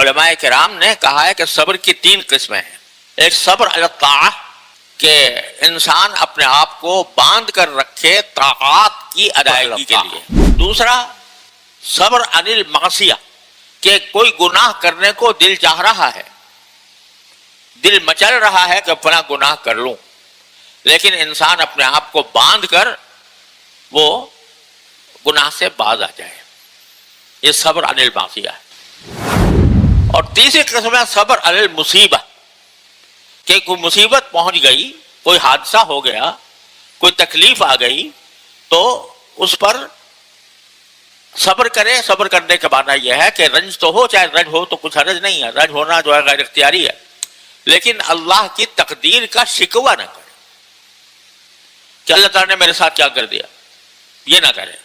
علماء کرام نے کہا ہے کہ صبر کی 3 قسمیں ہیں. ایک صبر علی الطاعہ کہ انسان اپنے آپ کو باندھ کر رکھے طاعات کی ادائیگی کے لیے. دوسرا صبر عن المعصیہ کہ کوئی گناہ کرنے کو دل چاہ رہا ہے، دل مچل رہا ہے کہ فلاں گناہ کر لوں، لیکن انسان اپنے آپ کو باندھ کر وہ گناہ سے باز آ جائے. یہ صبر عن المعصیہ ہے. اور تیسری قسم ہے صبر علی المصیبہ کہ کوئی مصیبت پہنچ گئی، کوئی حادثہ ہو گیا، کوئی تکلیف آ گئی تو اس پر صبر کرے. صبر کرنے کا معنی یہ ہے کہ رنج تو ہو، چاہے رنج ہو تو کچھ حرج نہیں ہے، رنج ہونا جو ہے غیر اختیاری ہے، لیکن اللہ کی تقدیر کا شکوہ نہ کرے کہ اللہ تعالیٰ نے میرے ساتھ کیا کر دیا، یہ نہ کرے.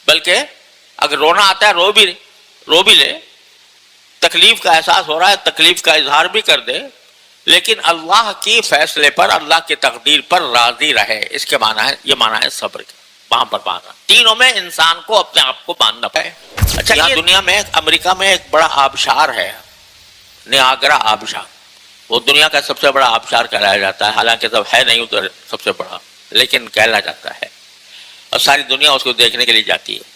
بلکہ اگر رونا آتا ہے رو بھی لے، تکلیف کا احساس ہو رہا ہے تکلیف کا اظہار بھی کر دے، لیکن اللہ کی فیصلے پر، اللہ کی تقدیر پر راضی رہے. اس کے معنی ہے، یہ معنی ہے صبر کا. وہاں پر باندھنا، تینوں میں انسان کو اپنے آپ کو باندھنا پڑے. اچھا، یہاں دنیا میں امریکہ میں ایک بڑا آبشار ہے، نیاگرا آبشار. وہ دنیا کا سب سے بڑا آبشار کہلایا جاتا ہے، حالانکہ سب ہے نہیں ادھر سب سے بڑا، لیکن کہلا جاتا ہے اور ساری دنیا اس کو دیکھنے کے لیے جاتی ہے.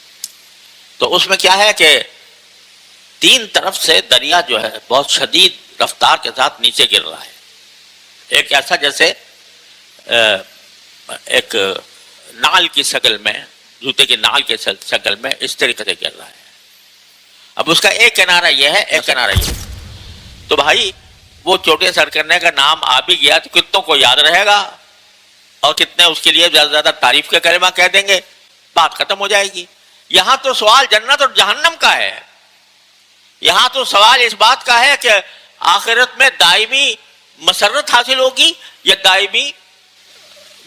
تو اس میں کیا ہے کہ 3 طرف سے دریا جو ہے بہت شدید رفتار کے ساتھ نیچے گر رہا ہے. ایک ایسا جیسے ایک نال کی شکل میں، جوتے کی نال کی شکل میں اس طریقے سے گر رہا ہے. اب اس کا ایک کنارہ یہ ہے، ایک کنارہ یہ. تو بھائی وہ چوٹے سر کرنے کا نام آ بھی گیا تو کتنوں کو یاد رہے گا اور کتنے اس کے لیے زیادہ زیادہ تعریف کے کلمہ کہہ دیں گے، بات ختم ہو جائے گی. یہاں تو سوال جنت اور جہنم کا ہے. یہاں تو سوال اس بات کا ہے کہ آخرت میں دائمی مسرت حاصل ہوگی یا دائمی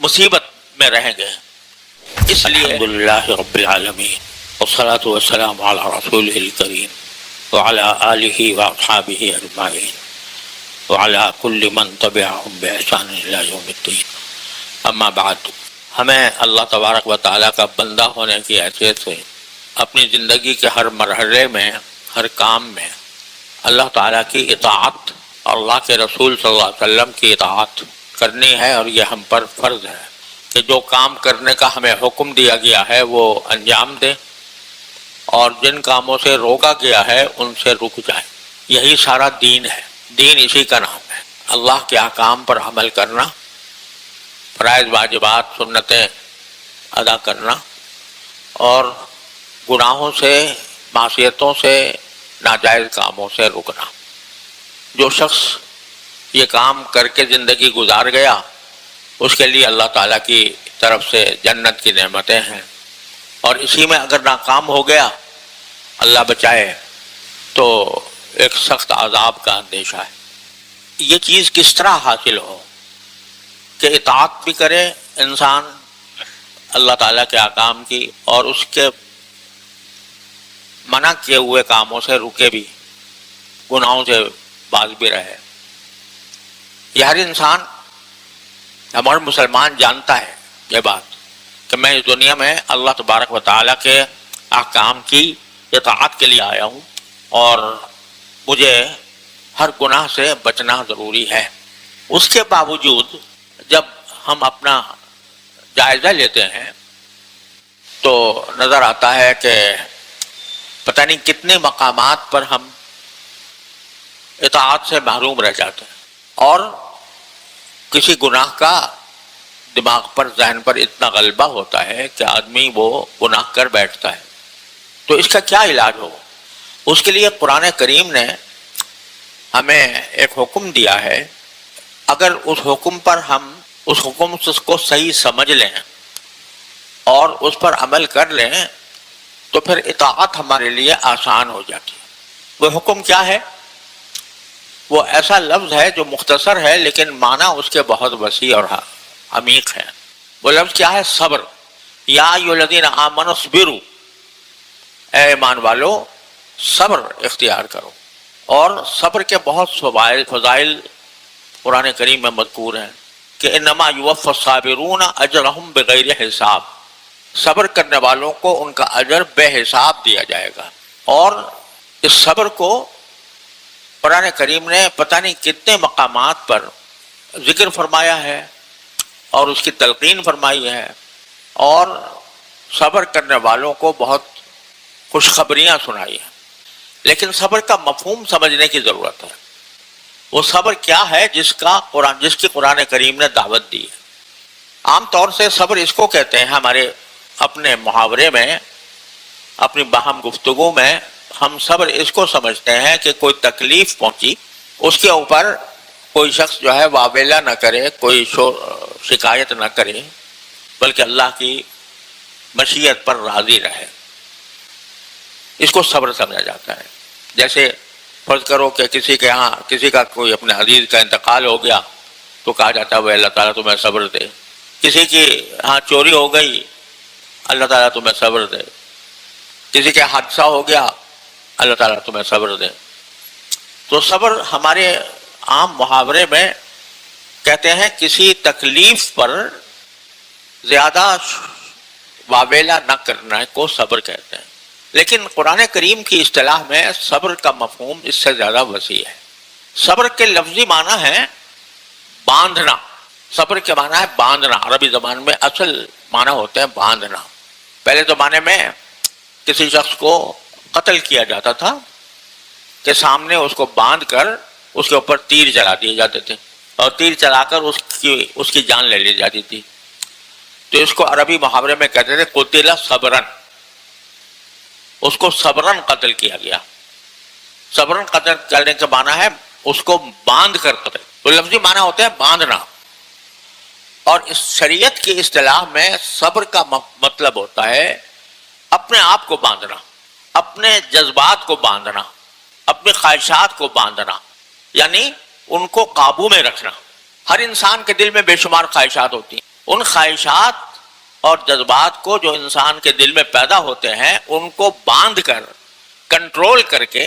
مصیبت میں رہیں گے. اس لیے الحمدللہ رب العالمین والصلاة والسلام علی رسولہ الکریم وعلی آلہ واصحابہ اجمعین وعلی کل من تبعہم بإحسان الی یوم الدین. اما بعد، ہمیں اللہ تبارک و تعالیٰ کا بندہ ہونے کی حیثیت سے اپنی زندگی کے ہر مرحلے میں، ہر کام میں اللہ تعالیٰ کی اطاعت اور اللہ کے رسول صلی اللہ علیہ وسلم کی اطاعت کرنی ہے. اور یہ ہم پر فرض ہے کہ جو کام کرنے کا ہمیں حکم دیا گیا ہے وہ انجام دیں، اور جن کاموں سے روکا گیا ہے ان سے رک جائیں. یہی سارا دین ہے. دین اسی کا نام ہے، اللہ کے احکام پر عمل کرنا، فرائض واجبات سنتیں ادا کرنا، اور گناہوں سے، معصیتوں سے، ناجائز کاموں سے رکنا. جو شخص یہ کام کر کے زندگی گزار گیا اس کے لیے اللہ تعالیٰ کی طرف سے جنت کی نعمتیں ہیں، اور اسی میں اگر ناکام ہو گیا، اللہ بچائے، تو ایک سخت عذاب کا اندیشہ ہے. یہ چیز کس طرح حاصل ہو کہ اطاعت بھی کرے انسان اللہ تعالیٰ کے احکام کی، اور اس کے منع کیے ہوئے کاموں سے رکے بھی، گناہوں سے باز بھی رہے. یہ ہر انسان، ہمارا مسلمان جانتا ہے یہ بات کہ میں اس دنیا میں اللہ تبارک و تعالیٰ کے احکام کی اطاعت کے لیے آیا ہوں، اور مجھے ہر گناہ سے بچنا ضروری ہے. اس کے باوجود جب ہم اپنا جائزہ لیتے ہیں تو نظر آتا ہے کہ پتہ نہیں کتنے مقامات پر ہم اطاعت سے محروم رہ جاتے ہیں، اور کسی گناہ کا دماغ پر، ذہن پر اتنا غلبہ ہوتا ہے کہ آدمی وہ گناہ کر بیٹھتا ہے. تو اس کا کیا علاج ہو؟ اس کے لیے قرآن کریم نے ہمیں ایک حکم دیا ہے. اگر اس حکم پر ہم اس حکم کو صحیح سمجھ لیں اور اس پر عمل کر لیں تو پھر اطاعت ہمارے لیے آسان ہو جاتی ہے. وہ حکم کیا ہے؟ وہ ایسا لفظ ہے جو مختصر ہے لیکن معنی اس کے بہت وسیع اور عمیق ہے. وہ لفظ کیا ہے؟ صبر. یا ایھا الذین آمنوا اصبروا، اے ایمان والو صبر اختیار کرو. اور صبر کے بہت فضائل قرآن کریم میں مذکور ہیں کہ انما یوفی الصابرون اجرہم بغیر حساب. صبر کرنے والوں کو ان کا اجر بے حساب دیا جائے گا. اور اس صبر کو قرآن کریم نے پتہ نہیں کتنے مقامات پر ذکر فرمایا ہے اور اس کی تلقین فرمائی ہے، اور صبر کرنے والوں کو بہت خوشخبریاں سنائی ہیں. لیکن صبر کا مفہوم سمجھنے کی ضرورت ہے. وہ صبر کیا ہے جس کی قرآن کریم نے دعوت دی ہے؟ عام طور سے صبر اس کو کہتے ہیں، ہمارے اپنے محاورے میں، اپنی باہم گفتگو میں ہم صبر اس کو سمجھتے ہیں کہ کوئی تکلیف پہنچی، اس کے اوپر کوئی شخص جو ہے واویلا نہ کرے، کوئی شکایت نہ کرے، بلکہ اللہ کی مشیت پر راضی رہے. اس کو صبر سمجھا جاتا ہے. جیسے فرض کرو کہ کسی کا کوئی اپنے عزیز کا انتقال ہو گیا تو کہا جاتا ہے وہ اللہ تعالیٰ تمہیں صبر دے. کسی کی چوری ہو گئی، اللہ تعالیٰ تمہیں صبر دے. کسی کے حادثہ ہو گیا، اللہ تعالیٰ تمہیں صبر دے. تو صبر ہمارے عام محاورے میں کہتے ہیں کسی تکلیف پر زیادہ واویلا نہ کرنے کو صبر کہتے ہیں. لیکن قرآن کریم کی اصطلاح میں صبر کا مفہوم اس سے زیادہ وسیع ہے. صبر کے لفظی معنی ہے باندھنا. صبر کے معنی ہے باندھنا. عربی زبان میں اصل معنی ہوتے ہیں باندھنا. پہلے زمانے میں کسی شخص کو قتل کیا جاتا تھا کہ سامنے اس کو باندھ کر اس کے اوپر تیر چلا دیے جاتے تھے، اور تیر چلا کر اس کی جان لے لی جاتی تھی. تو اس کو عربی محاورے میں کہتے تھے قتل صبرن. اس کو صبرن قتل کیا گیا. صبرن قتل کرنے کا معنی ہے اس کو باندھ کر قتل. تو لفظی معنی ہوتا ہے باندھنا. اور اس شریعت کی اصطلاح میں صبر کا مطلب ہوتا ہے اپنے آپ کو باندھنا، اپنے جذبات کو باندھنا، اپنی خواہشات کو باندھنا، یعنی ان کو قابو میں رکھنا. ہر انسان کے دل میں بے شمار خواہشات ہوتی ہیں. ان خواہشات اور جذبات کو جو انسان کے دل میں پیدا ہوتے ہیں ان کو باندھ کر، کنٹرول کر کے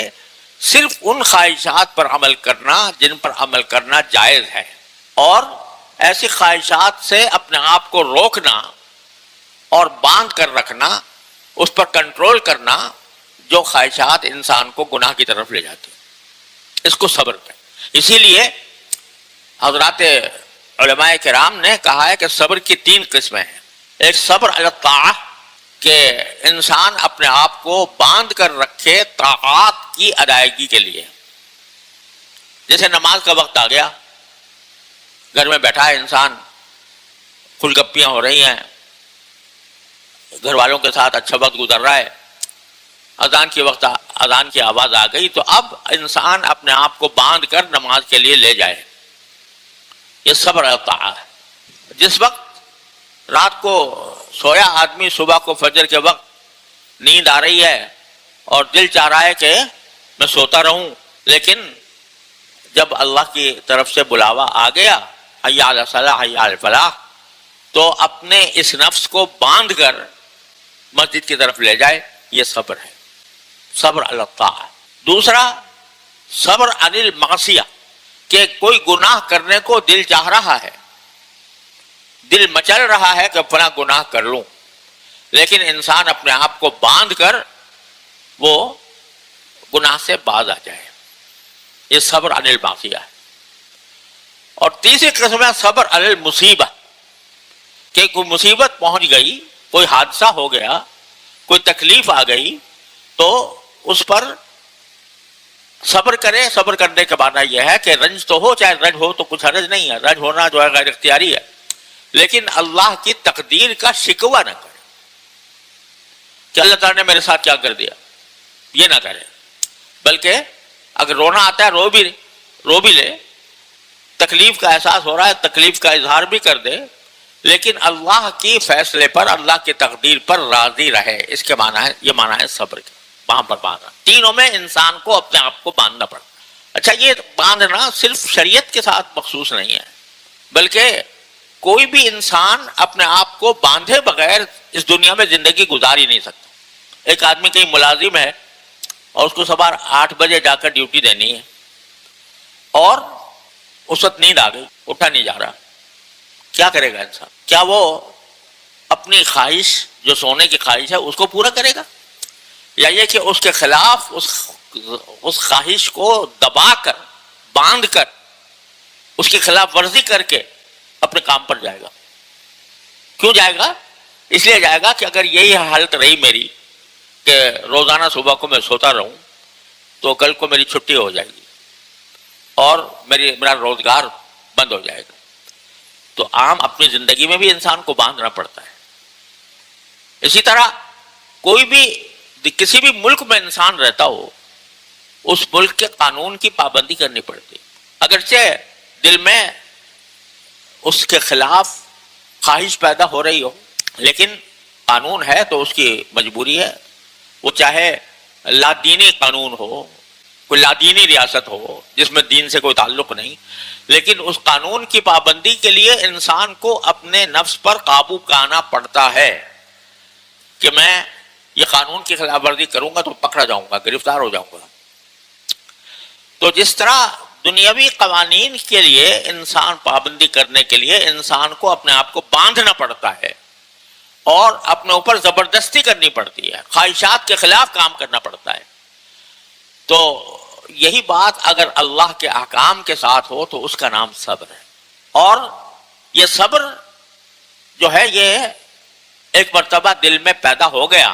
صرف ان خواہشات پر عمل کرنا جن پر عمل کرنا جائز ہے، اور ایسی خواہشات سے اپنے آپ کو روکنا اور باندھ کر رکھنا، اس پر کنٹرول کرنا جو خواہشات انسان کو گناہ کی طرف لے جاتی ہیں. اس کو صبر کہتے ہیں. اسی لیے حضرات علماء کرام نے کہا ہے کہ صبر کی 3 قسمیں ہیں. ایک صبر علی الطاعہ، کہ انسان اپنے آپ کو باندھ کر رکھے طاعات کی ادائیگی کے لیے. جیسے نماز کا وقت آ گیا، گھر میں بیٹھا ہے انسان، کھل گپیاں ہو رہی ہیں، گھر والوں کے ساتھ اچھا وقت گزر رہا ہے، اذان کی آواز آ گئی، تو اب انسان اپنے آپ کو باندھ کر نماز کے لیے لے جائے. یہ صبر الطاعہ ہے. جس وقت رات کو سویا آدمی صبح کو فجر کے وقت نیند آ رہی ہے اور دل چاہ رہا ہے کہ میں سوتا رہوں، لیکن جب اللہ کی طرف سے بلاوا آ گیا حی علی الصلاح حی علی الفلاح، تو اپنے اس نفس کو باندھ کر مسجد کی طرف لے جائے. یہ صبر ہے، صبر علی الطاعہ. دوسرا صبر عن المعصیہ، کہ کوئی گناہ کرنے کو دل چاہ رہا ہے، دل مچل رہا ہے کہ فلاں گناہ کر لوں، لیکن انسان اپنے آپ کو باندھ کر وہ گناہ سے باز آ جائے. یہ صبر عن المعصیہ ہے. اور تیسری قسم ہے صبر علی المصیبہ، کہ کوئی مصیبت پہنچ گئی، کوئی حادثہ ہو گیا، کوئی تکلیف آ گئی، تو اس پر صبر کرے. صبر کرنے کے معنی یہ ہے کہ رنج تو ہو، چاہے رنج ہو تو کچھ حرج نہیں ہے، رنج ہونا جو ہے غیر اختیاری ہے، لیکن اللہ کی تقدیر کا شکوہ نہ کرے کہ اللہ تعالیٰ نے میرے ساتھ کیا کر دیا، یہ نہ کرے. بلکہ اگر رونا آتا ہے رو بھی لے، تکلیف کا احساس ہو رہا ہے تکلیف کا اظہار بھی کر دے، لیکن اللہ کی فیصلے پر، اللہ کی تقدیر پر راضی رہے. اس کے معنی ہے، یہ معنی ہے صبر کا. وہاں پر باندھنا، تینوں میں انسان کو اپنے آپ کو باندھنا پڑتا. اچھا، یہ باندھنا صرف شریعت کے ساتھ مخصوص نہیں ہے، بلکہ کوئی بھی انسان اپنے آپ کو باندھے بغیر اس دنیا میں زندگی گزار ہی نہیں سکتا. ایک آدمی کہیں ملازم ہے اور اس کو صبح 8 بجے جا کر ڈیوٹی دینی ہے، اور اس وقت نیند آ گئی، اٹھا نہیں جا رہا، کیا کرے گا انسان؟ کیا وہ اپنی خواہش جو سونے کی خواہش ہے اس کو پورا کرے گا، یا یہ کہ اس کے خلاف اس اس خواہش کو دبا کر باندھ کر اس کی خلاف ورزی کر کے اپنے کام پر جائے گا. کیوں جائے گا؟ اس لیے جائے گا کہ اگر یہی حالت رہی میری کہ روزانہ صبح کو میں سوتا رہوں تو کل کو میری چھٹی ہو جائے گی اور میرا روزگار بند ہو جائے گا. تو عام اپنی زندگی میں بھی انسان کو باندھنا پڑتا ہے. اسی طرح کوئی بھی کسی بھی ملک میں انسان رہتا ہو اس ملک کے قانون کی پابندی کرنی پڑتی. اگرچہ دل میں اس کے خلاف خواہش پیدا ہو رہی ہو لیکن قانون ہے تو اس کی مجبوری ہے. وہ چاہے لادینی قانون ہو, کوئی لادینی ریاست ہو جس میں دین سے کوئی تعلق نہیں, لیکن اس قانون کی پابندی کے لیے انسان کو اپنے نفس پر قابو پانا پڑتا ہے کہ میں یہ قانون کی خلاف ورزی کروں گا تو پکڑا جاؤں گا, گرفتار ہو جاؤں گا. تو جس طرح دنیاوی قوانین کے لیے انسان پابندی کرنے کے لیے انسان کو اپنے آپ کو باندھنا پڑتا ہے اور اپنے اوپر زبردستی کرنی پڑتی ہے, خواہشات کے خلاف کام کرنا پڑتا ہے. تو یہی بات اگر اللہ کے احکام کے ساتھ ہو تو اس کا نام صبر ہے. اور یہ صبر جو ہے یہ ایک مرتبہ دل میں پیدا ہو گیا,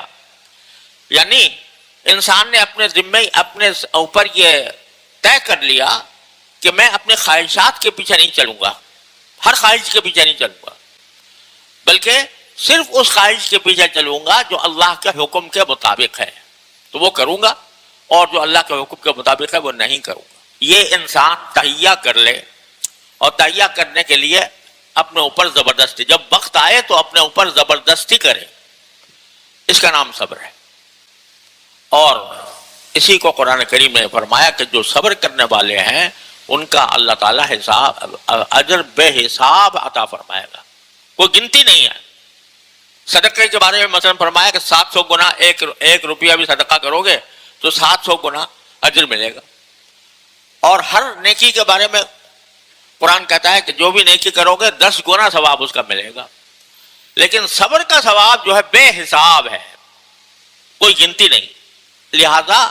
یعنی انسان نے اپنے ذمے اپنے اوپر یہ طے کر لیا کہ میں اپنے خواہشات کے پیچھے نہیں چلوں گا, ہر خواہش کے پیچھے نہیں چلوں گا, بلکہ صرف اس خواہش کے پیچھے چلوں گا جو اللہ کے حکم کے مطابق ہے تو وہ کروں گا, اور جو اللہ کے حکم کے مطابق ہے وہ نہیں کروں گا. یہ انسان تہیہ کر لے, اور تہیہ کرنے کے لیے اپنے اوپر زبردستی, جب وقت آئے تو اپنے اوپر زبردستی کرے, اس کا نام صبر ہے. اور اسی کو قرآن کریم نے فرمایا کہ جو صبر کرنے والے ہیں ان کا اللہ تعالیٰ اجر بے حساب عطا فرمائے گا, کوئی گنتی نہیں ہے. صدقے کے بارے میں مثلا فرمایا کہ 700 گنا ایک روپیہ بھی صدقہ کرو گے تو 700 گنا اجر ملے گا. اور ہر نیکی کے بارے میں قرآن کہتا ہے کہ جو بھی نیکی کرو گے 10 گنا ثواب اس کا ملے گا. لیکن صبر کا ثواب جو ہے بے حساب ہے, کوئی گنتی نہیں. لہذا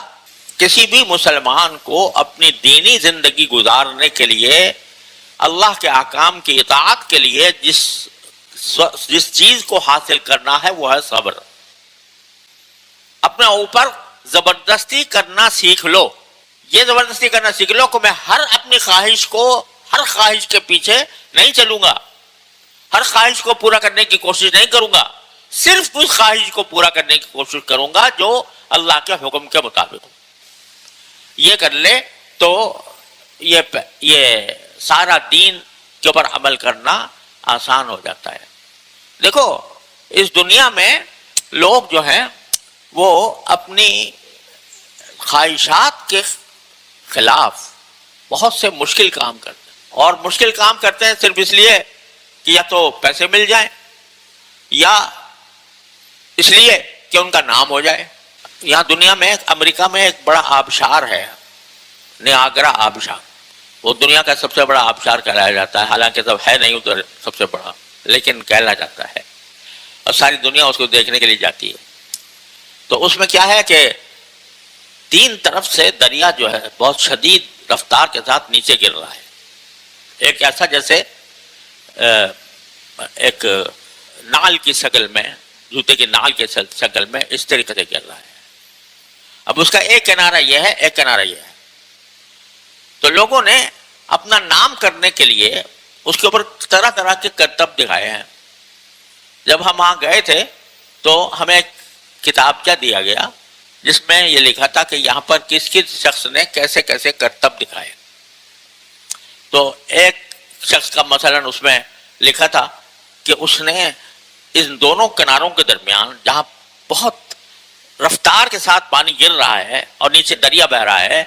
کسی بھی مسلمان کو اپنی دینی زندگی گزارنے کے لیے اللہ کے احکام کی اطاعت کے لیے جس چیز کو حاصل کرنا ہے وہ ہے صبر. اپنے اوپر زبردستی کرنا سیکھ لو. یہ زبردستی کرنا سیکھ لو کہ میں اپنی خواہش کو, ہر خواہش کے پیچھے نہیں چلوں گا, ہر خواہش کو پورا کرنے کی کوشش نہیں کروں گا, صرف اس خواہش کو پورا کرنے کی کوشش کروں گا جو اللہ کے حکم کے مطابق ہو. یہ کر لے تو یہ سارا دین کے اوپر عمل کرنا آسان ہو جاتا ہے. دیکھو اس دنیا میں لوگ جو ہیں وہ اپنی خواہشات کے خلاف بہت سے مشکل کام کرتے ہیں, اور مشکل کام کرتے ہیں صرف اس لیے کہ یا تو پیسے مل جائیں یا اس لیے کہ ان کا نام ہو جائے. یہاں دنیا میں امریکہ میں ایک بڑا آبشار ہے, نیاگرا آبشار. وہ دنیا کا سب سے بڑا آبشار کہلایا جاتا ہے, حالانکہ سب ہے نہیں ادھر سب سے بڑا, لیکن کہلا جاتا ہے, اور ساری دنیا اس کو دیکھنے کے لیے جاتی ہے. تو اس میں کیا ہے کہ 3 طرف سے دریا جو ہے بہت شدید رفتار کے ساتھ نیچے گر رہا ہے. ایک ایسا جیسے ایک نال کی شکل میں, جوتے کی نال کی شکل میں اس طریقے سے گر رہا ہے. اب اس کا ایک کنارہ یہ ہے, ایک کنارہ یہ ہے. تو لوگوں نے اپنا نام کرنے کے لیے اس کے اوپر طرح طرح کے کرتب دکھائے ہیں. جب ہم وہاں گئے تھے تو ہمیں ایک کتابچہ دیا گیا جس میں یہ لکھا تھا کہ یہاں پر کس کس شخص نے کیسے کیسے کرتب دکھائے. تو ایک شخص کا مثلا اس میں لکھا تھا کہ اس نے ان دونوں کناروں کے درمیان جہاں بہت رفتار کے ساتھ پانی گر رہا ہے اور نیچے دریا بہ رہا ہے,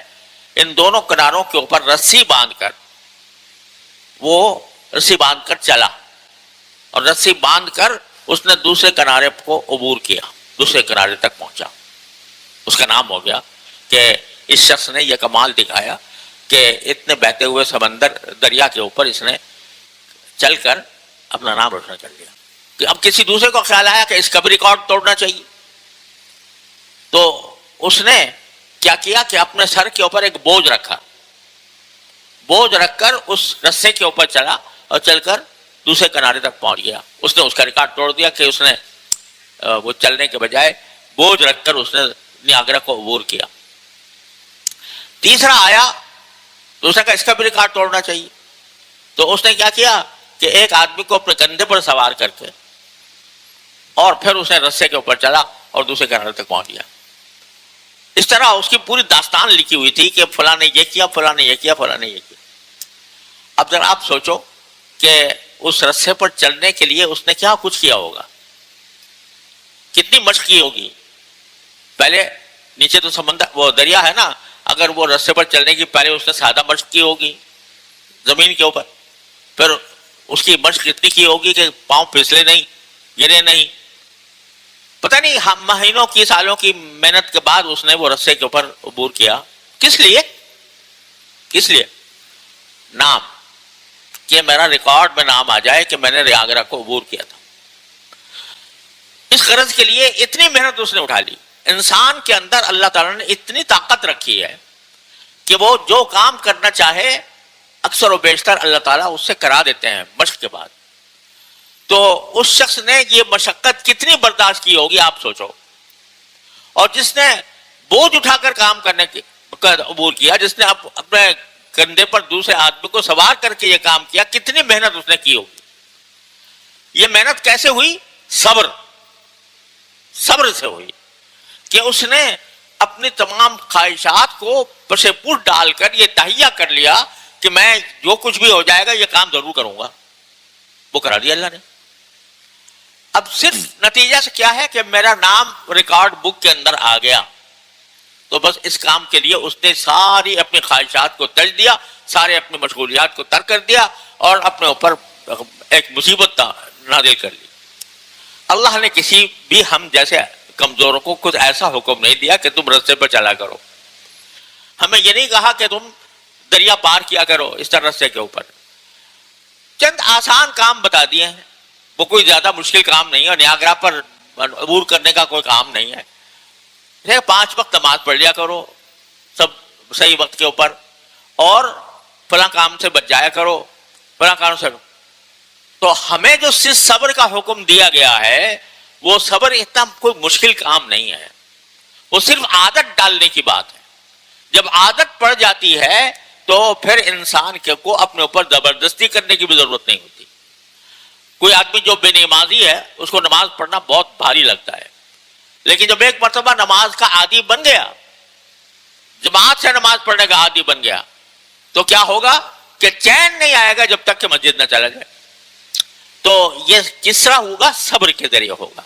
ان دونوں کناروں کے اوپر رسی باندھ کر چلا, اور رسی باندھ کر اس نے دوسرے کنارے کو عبور کیا, دوسرے کنارے تک پہنچا. اس کا نام ہو گیا کہ اس شخص نے یہ کمال دکھایا کہ اتنے بہتے ہوئے سمندر دریا کے اوپر اس نے چل کر اپنا نام روشن کر لیا. کہ اب کسی دوسرے کو خیال آیا کہ اس کا بھی ریکارڈ توڑنا چاہیے, تو اس نے کیا کیا کہ اپنے سر کے اوپر ایک بوجھ رکھا، بوجھ رکھ کر اس رسے کے اوپر چلا اور چل کر دوسرے کنارے تک پہنچ گیا. اس نے اس کا ریکارڈ توڑ دیا کہ اس نے وہ چلنے کے بجائے بوجھ رکھ کر اس نے نیاگرا کو عبور کیا. تیسرا آیا تو اس نے کہا اس کا بھی ریکارڈ توڑنا چاہیے. تو اس نے کیا کیا کہ ایک آدمی کو اپنے کندھے پر سوار کر کے اور پھر اس نے رسے کے اوپر چلا اور دوسرے کنارے تک پہنچ گیا. اس طرح اس کی پوری داستان لکھی ہوئی تھی کہ فلاں نے یہ کیا، فلاں نے یہ کیا، فلاں نے یہ کیا. اب ذرا آپ سوچو کہ اس رسے پر چلنے کے لیے اس نے کیا کچھ کیا ہوگا، کتنی مشق کی ہوگی. پہلے نیچے تو سمندر وہ دریا ہے نا، اگر وہ رسے پر چلنے کی پہلے اس نے سادہ مشق کی ہوگی زمین کے اوپر، پھر اس کی مشق اتنی کی ہوگی کہ پاؤں پھسلے نہیں، گرے نہیں. پتہ نہیں مہینوں کی سالوں کی محنت کے بعد اس نے وہ رسے کے اوپر عبور کیا. کس لیے؟ کس لیے؟ نام، کہ میرا ریکارڈ میں نام آ جائے کہ میں نے نیاگرا کو عبور کیا تھا. اس غرض کے لیے اتنی محنت اس نے اٹھا لی. انسان کے اندر اللہ تعالیٰ نے اتنی طاقت رکھی ہے کہ وہ جو کام کرنا چاہے اکثر و بیشتر اللہ تعالیٰ اس سے کرا دیتے ہیں مشق کے بعد. تو اس شخص نے یہ مشقت کتنی برداشت کی ہوگی آپ سوچو. اور جس نے بوجھ اٹھا کر کام کرنے کی عبور کیا، جس نے اپنے کندھے پر دوسرے آدمی کو سوار کر کے یہ کام کیا، کتنی محنت اس نے کی ہوگی. یہ محنت کیسے ہوئی؟ صبر سے ہوئی کہ اس نے اپنی تمام خواہشات کو پس پوٹ ڈال کر یہ تہیہ کر لیا کہ میں جو کچھ بھی ہو جائے گا یہ کام ضرور کروں گا. وہ کرا دیا اللہ نے. اب صرف نتیجہ سے کیا ہے کہ میرا نام ریکارڈ بک کے اندر آ گیا. تو بس اس کام کے لیے اس نے ساری اپنی خواہشات کو تج دیا، سارے اپنی مشغولیات کو ترک کر دیا اور اپنے اوپر ایک مصیبت نازل کر لی. اللہ نے کسی بھی ہم جیسے کمزوروں کو کچھ ایسا حکم نہیں دیا کہ تم رستے پر چلا کرو. ہمیں یہ نہیں کہا کہ تم دریا پار کیا کرو اس طرح رستے کے اوپر. چند آسان کام بتا دیے ہیں، وہ کوئی زیادہ مشکل کام نہیں ہے. نیاگرا پر عبور کرنے کا کوئی کام نہیں ہے. 5 وقت نماز پڑھ لیا کرو سب صحیح وقت کے اوپر، اور فلاں کام سے بچ جایا کرو، فلاں کام سے. تو ہمیں جو صرف صبر کا حکم دیا گیا ہے وہ صبر اتنا کوئی مشکل کام نہیں ہے، وہ صرف عادت ڈالنے کی بات ہے. جب عادت پڑ جاتی ہے تو پھر انسان کو اپنے اوپر زبردستی کرنے کی بھی ضرورت نہیں ہوتی. کوئی آدمی جو بے نمازی ہے اس کو نماز پڑھنا بہت بھاری لگتا ہے، لیکن جب ایک مرتبہ نماز کا عادی بن گیا، جماعت سے نماز پڑھنے کا عادی بن گیا، تو کیا ہوگا کہ چین نہیں آئے گا جب تک کہ مسجد نہ چلا جائے. تو یہ کس طرح ہوگا؟ صبر کے ذریعے ہوگا.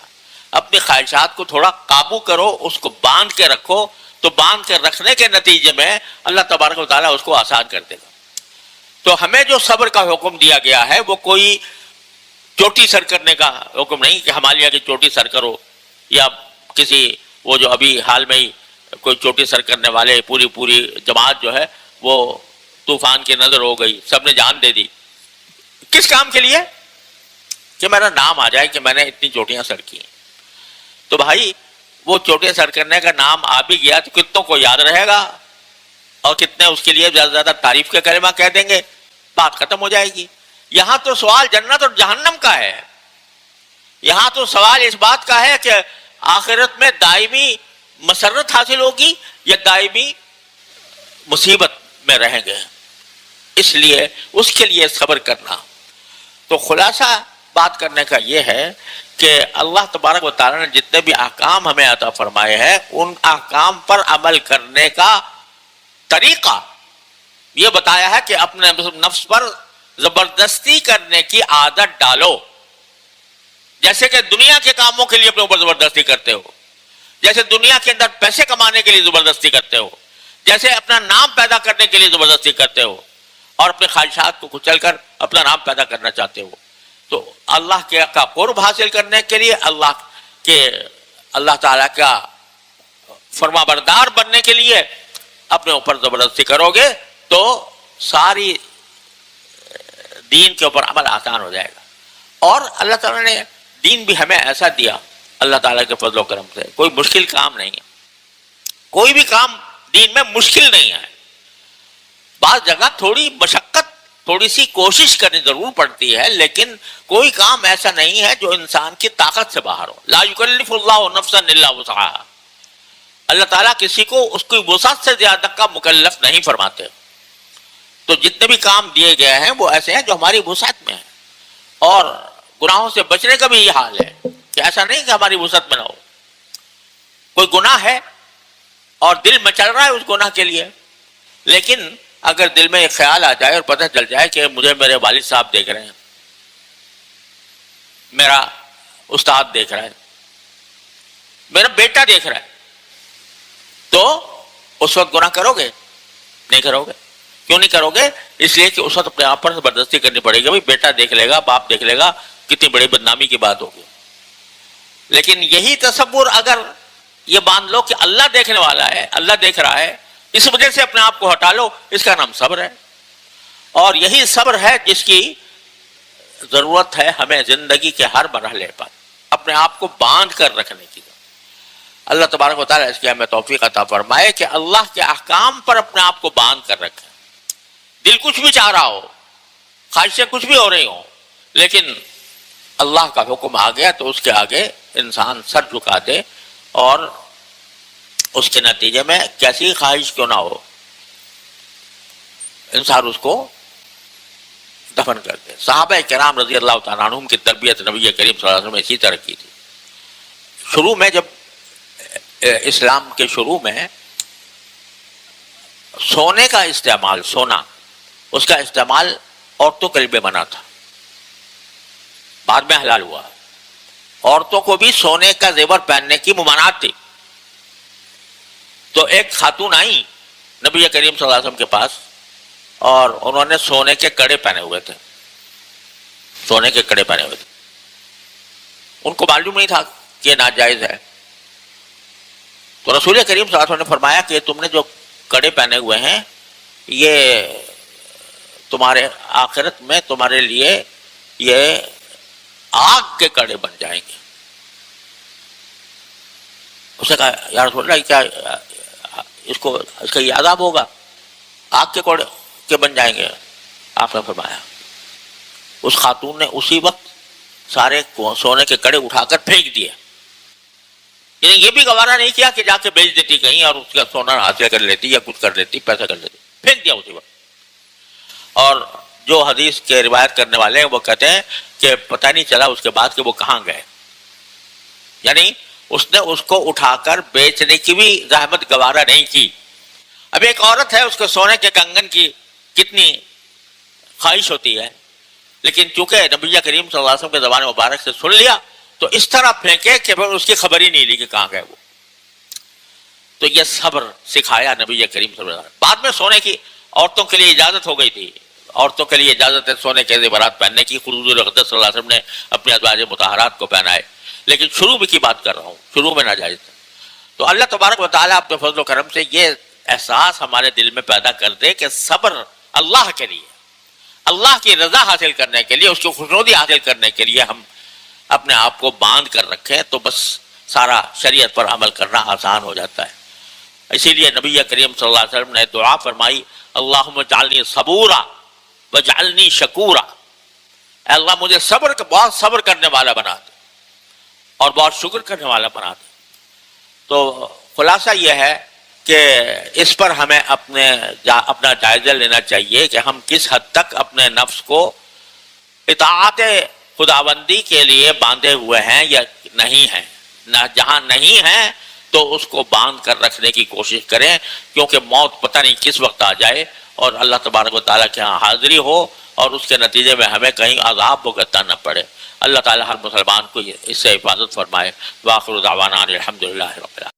اپنی خواہشات کو تھوڑا قابو کرو، اس کو باندھ کے رکھو، تو باندھ کے رکھنے کے نتیجے میں اللہ تبارک و تعالیٰ اس کو آسان کر دے گا. تو ہمیں جو صبر کا حکم دیا گیا ہے وہ کوئی چوٹی سر کرنے کا حکم نہیں کہ ہمالیہ کی چوٹی سر کرو، یا کسی وہ جو ابھی حال میں ہی کوئی چوٹی سر کرنے والے پوری جماعت جو ہے وہ طوفان کی نظر ہو گئی، سب نے جان دے دی. کس کام کے لیے؟ کہ میرا نام آ جائے کہ میں نے اتنی چوٹیاں سر کی. تو بھائی وہ چوٹیاں سر کرنے کا نام آ بھی گیا تو کتنوں کو یاد رہے گا، اور کتنے اس کے لیے زیادہ سے زیادہ تعریف کا کلمہ کہہ دیں گے، بات ختم ہو جائے گی. یہاں تو سوال جنت اور جہنم کا ہے. یہاں تو سوال اس بات کا ہے کہ آخرت میں دائمی مسرت حاصل ہوگی یا دائمی مصیبت میں رہیں گے. اس لیے اس کے لیے صبر کرنا. تو خلاصہ بات کرنے کا یہ ہے کہ اللہ تبارک و تعالیٰ نے جتنے بھی احکام ہمیں عطا فرمائے ہیں ان احکام پر عمل کرنے کا طریقہ یہ بتایا ہے کہ اپنے نفس پر زبردستی کرنے کی عادت ڈالو. جیسے کہ دنیا کے کاموں کے لیے اپنے اوپر زبردستی کرتے ہو، جیسے دنیا کے اندر پیسے کمانے کے لیے زبردستی کرتے ہو، جیسے اپنا نام پیدا کرنے کے لیے زبردستی کرتے ہو، اور اپنے خواہشات کو کچل کر اپنا نام پیدا کرنا چاہتے ہو. تو اللہ کا قرب حاصل کرنے کے لیے، اللہ تعالیٰ کا فرما بردار بننے کے لیے اپنے اوپر زبردستی کرو گے تو ساری دین کے اوپر عمل آسان ہو جائے گا. اور اللہ تعالیٰ نے دین بھی ہمیں ایسا دیا اللہ تعالیٰ کے فضل و کرم سے، کوئی مشکل کام نہیں ہے. کوئی بھی کام دین میں مشکل نہیں ہے. بعض جگہ تھوڑی مشقت، تھوڑی سی کوشش کرنی ضرور پڑتی ہے، لیکن کوئی کام ایسا نہیں ہے جو انسان کی طاقت سے باہر ہو. لا یکلف اللہ نفسا الا وسعها. اللہ تعالیٰ کسی کو اس کی وسعت سے زیادہ کا مکلف نہیں فرماتے. تو جتنے بھی کام دیے گئے ہیں وہ ایسے ہیں جو ہماری وسعت میں ہیں. اور گناہوں سے بچنے کا بھی یہ حال ہے کہ ایسا نہیں کہ ہماری وسعت میں نہ ہو. کوئی گناہ ہے اور دل میں چل رہا ہے اس گناہ کے لیے، لیکن اگر دل میں ایک خیال آ جائے اور پتہ چل جائے کہ مجھے میرے والد صاحب دیکھ رہے ہیں، میرا استاد دیکھ رہا ہے، میرا بیٹا دیکھ رہا ہے، تو اس وقت گناہ کرو گے؟ نہیں کرو گے. کیوں نہیں کرو گے؟ اس لیے کہ اس وقت اپنے آپ پر زبردستی کرنی پڑے گی. بھائی بیٹا دیکھ لے گا، باپ دیکھ لے گا، کتنی بڑی بدنامی کی بات ہوگی. لیکن یہی تصور اگر یہ باندھ لو کہ اللہ دیکھنے والا ہے، اللہ دیکھ رہا ہے، اس وجہ سے اپنے آپ کو ہٹا لو، اس کا نام صبر ہے. اور یہی صبر ہے جس کی ضرورت ہے ہمیں زندگی کے ہر مرحلے پر اپنے آپ کو باندھ کر رکھنے کی. اللہ تبارک و تعالیٰ اس کی ہمیں توفیق عطا فرمائے کہ اللہ کے احکام پر اپنے آپ کو باندھ کر رکھیں. دل کچھ بھی چاہ رہا ہو، خواہشیں کچھ بھی ہو رہی ہوں، لیکن اللہ کا حکم آ گیا تو اس کے آگے انسان سر جھکا دے، اور اس کے نتیجے میں کیسی خواہش کیوں نہ ہو انسان اس کو دفن کر دے. صحابہ کرام رضی اللہ تعالیٰ عنہم کی تربیت نبی کریم صلی اللہ علیہ وسلم نے اسی طرح کی تھی. شروع میں جب اسلام کے شروع میں سونے کا استعمال، سونا اس کا استعمال عورتوں کے لیے منع تھا، بعد میں حلال ہوا. عورتوں کو بھی سونے کا زیور پہننے کی ممانعت تھی. تو ایک خاتون آئی نبی کریم صلی اللہ علیہ وسلم کے پاس، اور انہوں نے سونے کے کڑے پہنے ہوئے تھے، سونے کے کڑے پہنے ہوئے تھے. ان کو معلوم نہیں تھا کہ یہ ناجائز ہے. تو رسول کریم صلی اللہ علیہ وسلم نے فرمایا کہ تم نے جو کڑے پہنے ہوئے ہیں یہ تمہارے آخرت میں تمہارے لیے یہ آگ کے کڑے بن جائیں گے. اس نے کہا یا رسول اللہ کیا اس کا یہ عذاب ہوگا؟ آگ کے کڑے کے بن جائیں گے؟ آپ نے فرمایا. اس خاتون نے اسی وقت سارے سونے کے کڑے اٹھا کر پھینک دیے. یعنی یہ بھی گوارا نہیں کیا کہ جا کے بیچ دیتی کہیں اور اس کا سونا حاصل کر لیتی یا کچھ کر لیتی، پیسہ کر لیتی، پھینک دیا اسی وقت. اور جو حدیث کے روایت کرنے والے ہیں وہ کہتے ہیں کہ پتہ نہیں چلا اس کے بعد کہ وہ کہاں گئے. یعنی اس نے اس کو اٹھا کر بیچنے کی بھی زحمت گوارا نہیں کی. اب ایک عورت ہے، اس کے سونے کے کنگن کی کتنی خواہش ہوتی ہے، لیکن چونکہ نبی کریم صلی اللہ علیہ وسلم کے زبان مبارک سے سن لیا تو اس طرح پھینکے کہ پھر اس کی خبر ہی نہیں لی کہ کہاں گئے وہ. تو یہ صبر سکھایا نبی کریم صلی اللہ علیہ وسلم. بعد میں سونے کی عورتوں کے لیے اجازت ہو گئی تھی، عورتوں کے لیے اجازت ہے سونے کے زیورات پہننے کی. حضور اقدس صلی اللہ علیہ وسلم نے اپنی ازواج مطہرات کو پہنائے، لیکن شروع میں کی بات کر رہا ہوں، شروع میں ناجائز تھا. تو اللہ تبارک و تعالیٰ اپنے فضل و کرم سے یہ احساس ہمارے دل میں پیدا کر دے کہ صبر اللہ کے لیے، اللہ کی رضا حاصل کرنے کے لیے، اس کی خوشنودی حاصل کرنے کے لیے ہم اپنے آپ کو باندھ کر رکھیں تو بس سارا شریعت پر عمل کرنا آسان ہو جاتا ہے. اسی لیے نبی کریم صلی اللہ علیہ وسلم نے دعا فرمائی، اللہم اجعلنی صبورا واجعلنی شکورا. اے اللہ مجھے بہت صبر کرنے والا بنا دے اور بہت شکر کرنے والا بنا دے. تو خلاصہ یہ ہے کہ اس پر ہمیں اپنا جائزہ لینا چاہیے کہ ہم کس حد تک اپنے نفس کو اطاعت خداوندی کے لیے باندھے ہوئے ہیں یا نہیں ہیں. جہاں نہیں ہیں تو اس کو باندھ کر رکھنے کی کوشش کریں، کیونکہ موت پتہ نہیں کس وقت آ جائے اور اللہ تبارک و تعالیٰ کے ہاں حاضری ہو اور اس کے نتیجے میں ہمیں کہیں عذاب بھگتنا نہ پڑے. اللہ تعالیٰ ہر مسلمان کو اس سے حفاظت فرمائے. وآخر دعوانا الحمدللہ رب العالمین.